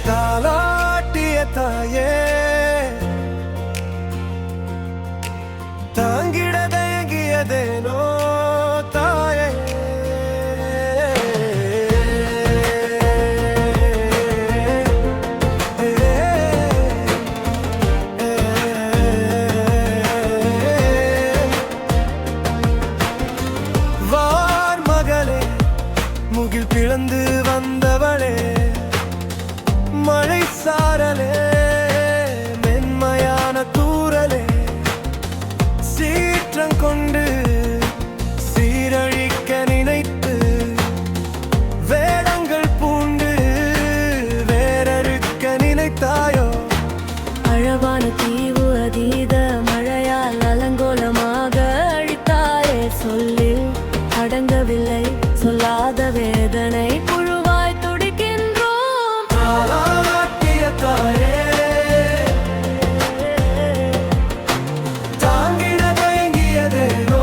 தாலாட்டிய தாயே தாங்கிட தயங்கியதேனோ தாயே வார் மகளே முகில் பிளந்து வந்தவளே மழை சாரலே மென்மையான தூரலே சீற்றம் கொண்டு சீரழிக்க நினைத்து வேடங்கள் பூண்டு வேறறுக்க நினைத்தாயோ அழகான தீவு அதீத மழையால் அலங்கோலமாக அழித்தாயே சொல்லில் அடங்கவில்லை சொல்லாத வேதனை புழுவாய் துடிக்கின்றோம் தாலாட்டிய தாயே தாங்கிட தயங்கியதேனோ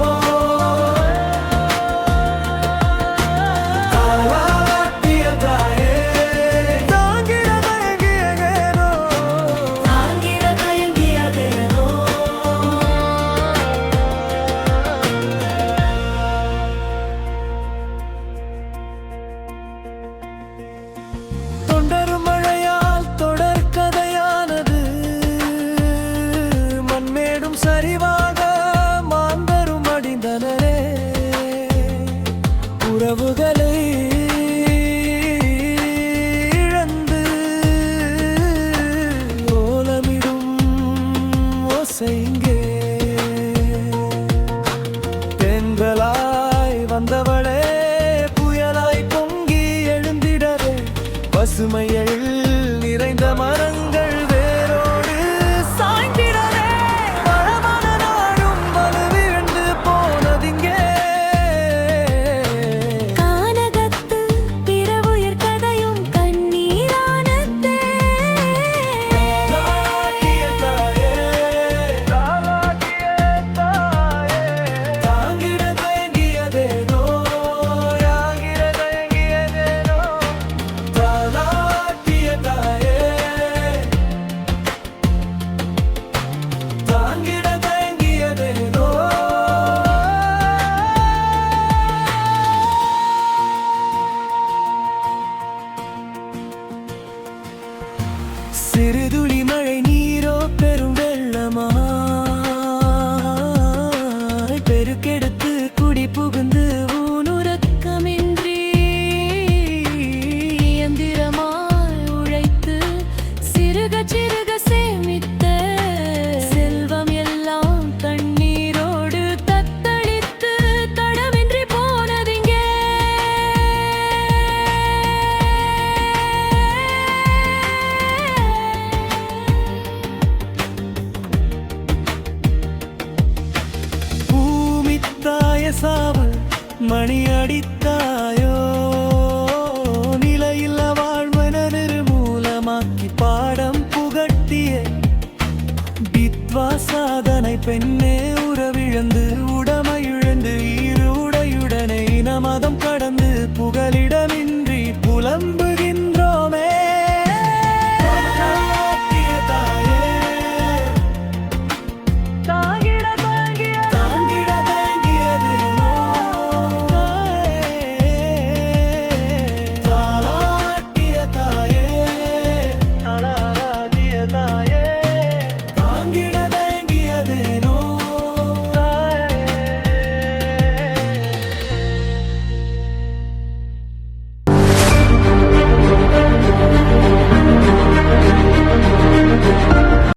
தாலாட்டிய தாயே தாங்கிட தயங்கியதேனோ தாங்கிட தயங்கியதேனோ தொண்டரும் மழையால் தொடர் கதையானது மண்மேடும் சரிவாக மாந்தரும் அடிந்தனரே உறவுகளை இழந்து ஓலமிடும் ஓசைங்கே தென்றலாய் வந்தவளே புயலாய் பொங்கி எழுந்திடவே பசுமையில் நிறைந்த மரங்கள் வேரோடு சாய்ந்திடவே வளமான நாடும் வலுவிழந்து போனதிங்கே கானகத்து பிறவுயிர் கதையும் கண்ணீரானதே தாலாட்டிய தாயே தாலாட்டிய தாயே தாங்கிட தயங்கியதேனோ யாங்கிட தயங்கியதேனோ தாலாட்டிய தாயே தாங்கிட தயங்கியதேனோ சிறுதுளி மழை நீரோ பெரும் வெள்ளமாய் பெருக்கெடுத்து குடி புகுந்து ஊனுறக்கமின்றி இயந்திரமாய் உழைத்து சிறுக சிறுக சேமித்த செல்வம் எல்லாம் தண்ணீரோடு தத்தளித்து தடமின்றி போனதிங்கே பூமித்தாய சாவல் மணி அடித்தாயோ நிலையில்ல வாழ்வன நிர்மூலமாக்கி பாடம் புகட்டிய பித்வா சாதனை பெண்ணே உறவிழந்து உடமையிழந்து ஈரு உடையுடனே இனமதம் கடந்து புகலிடமே